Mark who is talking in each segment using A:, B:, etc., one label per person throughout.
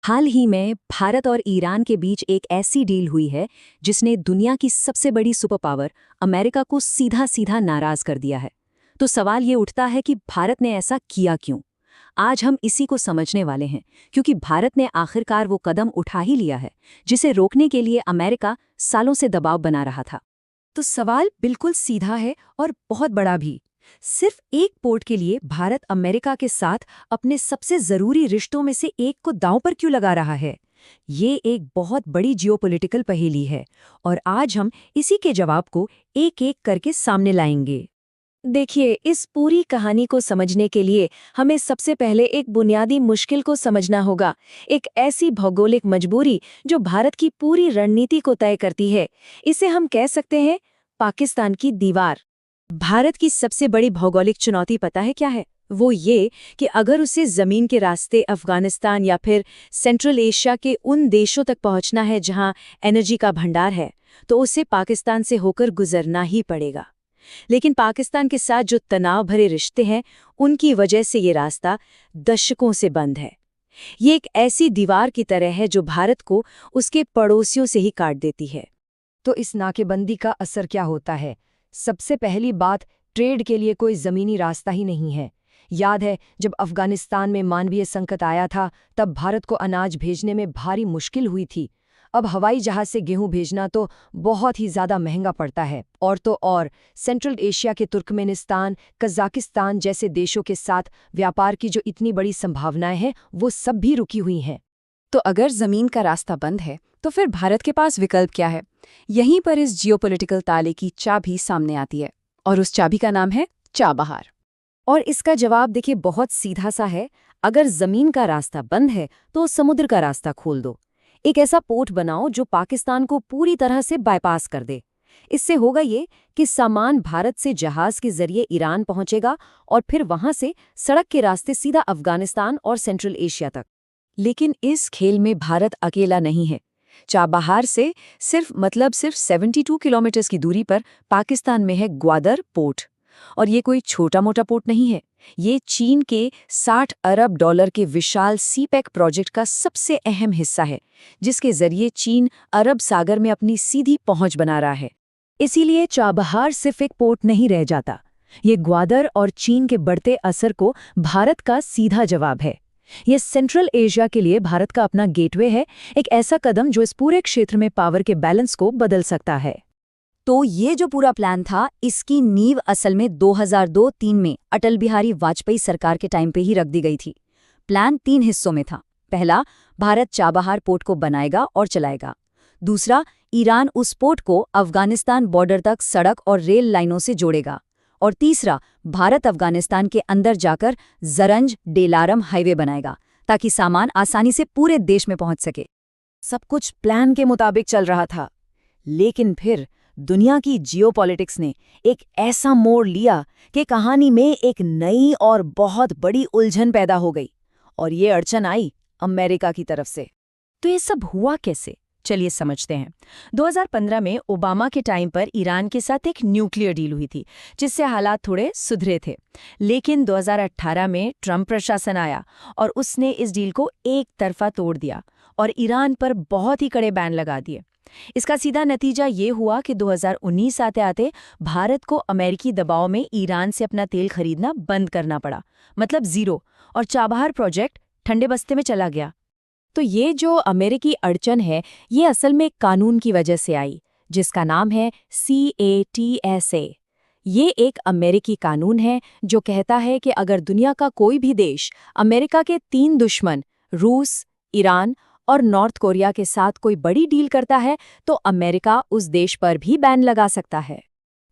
A: हाल ही में भारत और ईरान के बीच एक ऐसी डील हुई है जिसने दुनिया की सबसे बड़ी सुपर पावर अमेरिका को सीधा सीधा नाराज कर दिया है। तो सवाल ये उठता है कि भारत ने ऐसा किया क्यों। आज हम इसी को समझने वाले हैं, क्योंकि भारत ने आखिरकार वो कदम उठा ही लिया है जिसे रोकने के लिए अमेरिका सालों से दबाव बना रहा था।
B: तो सवाल बिल्कुल सीधा है और बहुत बड़ा भी। सिर्फ एक पोर्ट के लिए भारत अमेरिका के साथ अपने सबसे जरूरी रिश्तों में से एक को दांव पर क्यों लगा रहा है? ये एक बहुत बड़ी जियोपॉलिटिकल पहेली है और आज हम इसी के जवाब को एक एक करके सामने लाएंगे। देखिए, इस पूरी कहानी को समझने के लिए हमें सबसे पहले एक बुनियादी मुश्किल को समझना होगा। एक ऐसी भौगोलिक मजबूरी जो भारत की पूरी रणनीति को तय करती है। इसे हम कह सकते हैं पाकिस्तान की दीवार। भारत की सबसे बड़ी भौगोलिक चुनौती पता है क्या है? वो ये कि अगर उसे जमीन के रास्ते अफगानिस्तान या फिर सेंट्रल एशिया के उन देशों तक पहुंचना है जहां एनर्जी का भंडार है, तो उसे पाकिस्तान से होकर गुजरना ही पड़ेगा। लेकिन पाकिस्तान के साथ जो तनाव भरे रिश्ते हैं, उनकी वजह से ये रास्ता दशकों से बंद है। ये एक ऐसी दीवार की तरह है जो भारत को उसके पड़ोसियों से ही काट देती है। तो इस नाकेबंदी का असर क्या होता है? सबसे पहली बात, ट्रेड के लिए कोई ज़मीनी रास्ता ही नहीं है। याद है जब अफगानिस्तान में मानवीय संकट आया था, तब भारत को अनाज भेजने में भारी मुश्किल हुई थी। अब हवाई जहाज से गेहूं भेजना तो बहुत ही ज़्यादा महंगा पड़ता है। और तो और सेंट्रल एशिया के तुर्कमेनिस्तान, कज़ाकिस्तान जैसे देशों के साथ व्यापार की जो इतनी बड़ी संभावनाएं हैं, वो सब भी रुकी हुई हैं।
C: तो अगर जमीन का रास्ता बंद है, तो फिर भारत के पास विकल्प क्या है? यहीं पर इस जियोपॉलिटिकल ताले की चाबी सामने आती है, और उस चाबी का नाम है चाबहार।
B: और इसका जवाब देखिए बहुत सीधा सा है। अगर जमीन का रास्ता बंद है तो समुद्र का रास्ता खोल दो। एक ऐसा पोर्ट बनाओ जो पाकिस्तान को पूरी तरह से बाईपास कर दे। इससे होगा ये कि सामान भारत से जहाज के जरिए ईरान पहुंचेगा और फिर वहां से सड़क के रास्ते सीधा अफगानिस्तान और सेंट्रल एशिया तक। लेकिन इस खेल में भारत अकेला नहीं है। चाबहार से सिर्फ 72 किलोमीटर की दूरी पर पाकिस्तान में है ग्वादर पोर्ट। और ये कोई छोटा मोटा पोर्ट नहीं है। ये चीन के 60 अरब डॉलर के विशाल सीपैक प्रोजेक्ट का सबसे अहम हिस्सा है, जिसके जरिए चीन अरब सागर में अपनी सीधी पहुंच बना रहा है। इसीलिए चाबहार सिर्फ एक पोर्ट नहीं रह जाता। ये ग्वादर और चीन के बढ़ते असर को भारत का सीधा जवाब है। ये सेंट्रल एशिया के लिए भारत का अपना गेटवे है, एक ऐसा कदम जो इस पूरे क्षेत्र में पावर के बैलेंस को बदल सकता है।
A: तो ये जो पूरा प्लान था, इसकी नींव असल में 2002-3 में अटल बिहारी वाजपेयी सरकार के टाइम पे ही रख दी गई थी। प्लान 3 हिस्सों में था। पहला, भारत चाबहार पोर्ट को बनाएगा और चलाएगा। दूसरा, ईरान उस पोर्ट को अफगानिस्तान बॉर्डर तक सड़क और रेल लाइनों से जोड़ेगा। और तीसरा, भारत अफगानिस्तान के अंदर जाकर जरंज डेलारम हाईवे बनाएगा, ताकि सामान आसानी से पूरे देश में पहुंच सके।
B: सब कुछ प्लान के मुताबिक चल रहा था, लेकिन फिर दुनिया की जियोपॉलिटिक्स ने एक ऐसा मोड़ लिया कि कहानी में एक नई और बहुत बड़ी उलझन पैदा हो गई। और ये अड़चन आई अमेरिका की तरफ से। तो ये सब हुआ कैसे? चलिए समझते हैं। 2015 में ओबामा के टाइम पर ईरान के साथ एक न्यूक्लियर डील हुई थी, जिससे हालात थोड़े सुधरे थे। लेकिन 2018 में ट्रंप प्रशासन आया और उसने इस डील को एक तरफा तोड़ दिया और ईरान पर बहुत ही कड़े बैन लगा दिए। इसका सीधा नतीजा ये हुआ कि 2019 आते आते भारत को अमेरिकी दबाव में ईरान से अपना तेल खरीदना बंद करना पड़ा, मतलब ज़ीरो। और चाबहार प्रोजेक्ट ठंडे बस्ते में चला गया। तो ये जो अमेरिकी अड़चन है, ये असल में कानून की वजह से आई, जिसका नाम है CATSA। ये एक अमेरिकी कानून है जो कहता है कि अगर दुनिया का कोई भी देश अमेरिका के 3 दुश्मन रूस, ईरान और नॉर्थ कोरिया के साथ कोई बड़ी डील करता है, तो अमेरिका उस देश पर भी बैन लगा सकता है।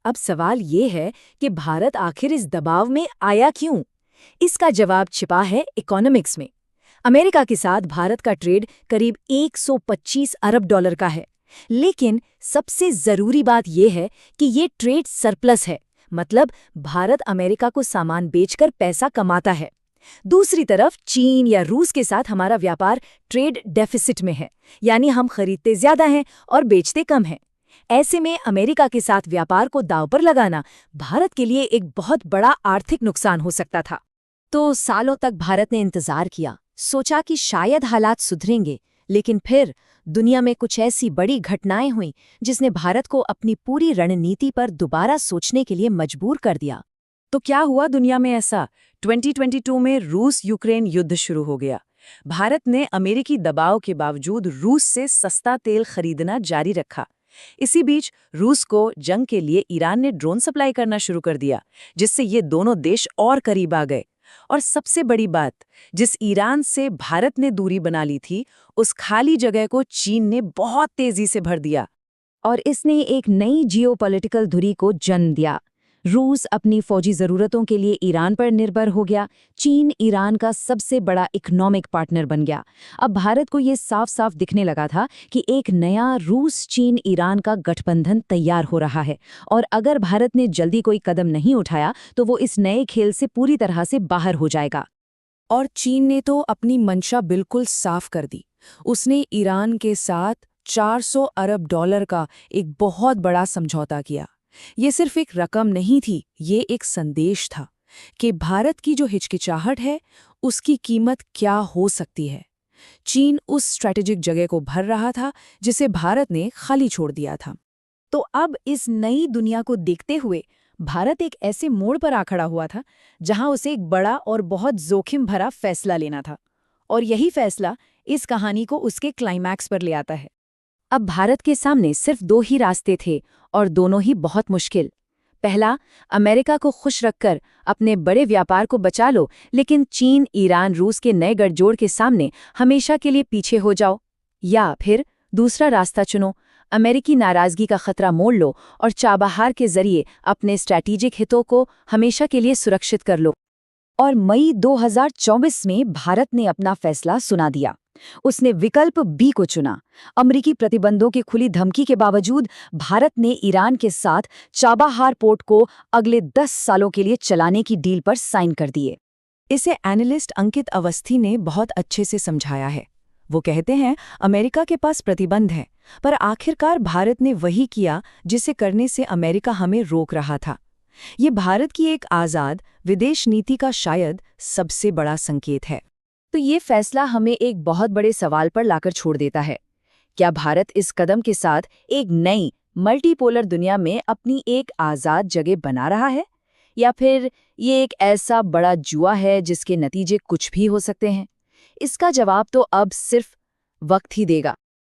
B: अब सवाल ये है कि भारत आखिर इस दबाव में आया क्यों? इसका जवाब छिपा है इकोनॉमिक्स में। अमेरिका के साथ भारत का ट्रेड करीब 125 अरब डॉलर का है। लेकिन सबसे जरूरी बात यह है कि ये ट्रेड सरप्लस है, मतलब भारत अमेरिका को सामान बेचकर पैसा कमाता है। दूसरी तरफ चीन या रूस के साथ हमारा व्यापार ट्रेड डेफिसिट में है, यानी हम खरीदते ज्यादा हैं और बेचते कम हैं। ऐसे में अमेरिका के साथ व्यापार को दांव पर लगाना भारत के लिए एक बहुत बड़ा आर्थिक नुकसान हो सकता था।
A: तो सालों तक भारत ने इंतजार किया,
B: सोचा कि शायद हालात सुधरेंगे, लेकिन फिर दुनिया में कुछ ऐसी बड़ी घटनाएं हुईं जिसने भारत को अपनी पूरी रणनीति पर दोबारा सोचने के लिए मजबूर कर दिया।
C: तो क्या हुआ दुनिया में ऐसा? 2022 में रूस यूक्रेन युद्ध शुरू हो गया। भारत ने अमेरिकी दबाव के बावजूद रूस से सस्ता तेल खरीदना जारी रखा। इसी बीच रूस को जंग के लिए ईरान ने ड्रोन सप्लाई करना शुरू कर दिया, जिससे ये दोनों देश और करीब आ गए। और सबसे बड़ी बात, जिस ईरान से भारत ने दूरी बना ली थी, उस खाली जगह को चीन ने बहुत तेजी से भर दिया।
A: और इसने एक नई जियोपॉलिटिकल धुरी को जन्म दिया। रूस अपनी फौजी ज़रूरतों के लिए ईरान पर निर्भर हो गया। चीन ईरान का सबसे बड़ा इकोनॉमिक पार्टनर बन गया। अब भारत को ये साफ साफ दिखने लगा था कि एक नया रूस चीन ईरान का गठबंधन तैयार हो रहा है, और अगर भारत ने जल्दी कोई कदम नहीं उठाया तो वो इस नए खेल से पूरी तरह से बाहर हो जाएगा।
C: और चीन ने तो अपनी मंशा बिल्कुल साफ कर दी। उसने ईरान के साथ $400 अरब का एक बहुत बड़ा समझौता किया। ये सिर्फ एक रकम नहीं थी, ये एक संदेश था कि भारत की जो हिचकिचाहट है, उसकी कीमत क्या हो सकती है। चीन उस स्ट्रैटेजिक जगह को भर रहा था जिसे भारत ने खाली छोड़ दिया था।
B: तो अब इस नई दुनिया को देखते हुए भारत एक ऐसे मोड़ पर आ खड़ा हुआ था जहां उसे एक बड़ा और बहुत जोखिम भरा फैसला लेना था, और यही फैसला इस कहानी को उसके क्लाइमैक्स पर ले आता है।
A: अब भारत के सामने सिर्फ दो ही रास्ते थे, और दोनों ही बहुत मुश्किल। पहला, अमेरिका को खुश रखकर अपने बड़े व्यापार को बचा लो, लेकिन चीन, ईरान, रूस के नए गठजोड़ के सामने हमेशा के लिए पीछे हो जाओ। या फिर दूसरा रास्ता चुनो, अमेरिकी नाराजगी का खतरा मोड़ लो और चाबहार के जरिए अपने स्ट्रैटेजिक हितों को हमेशा के लिए सुरक्षित कर लो। और मई 2024 में भारत ने अपना फैसला सुना दिया। उसने विकल्प बी को चुना। अमेरिकी प्रतिबंधों की खुली धमकी के बावजूद भारत ने ईरान के साथ चाबहार पोर्ट को अगले 10 सालों के लिए चलाने की डील पर साइन कर दिए।
B: इसे एनालिस्ट अंकित अवस्थी ने बहुत अच्छे से समझाया है। वो कहते हैं, अमेरिका के पास प्रतिबंध है, पर आखिरकार भारत ने वही किया जिसे करने से अमेरिका हमें रोक रहा था। ये भारत की एक आज़ाद विदेश नीति का शायद सबसे बड़ा संकेत है।
A: तो ये फैसला हमें एक बहुत बड़े सवाल पर लाकर छोड़ देता है। क्या भारत इस कदम के साथ एक नई मल्टीपोलर दुनिया में अपनी एक आज़ाद जगह बना रहा है, या फिर ये एक ऐसा बड़ा जुआ है जिसके नतीजे कुछ भी हो सकते हैं? इसका जवाब तो अब सिर्फ वक्त ही देगा।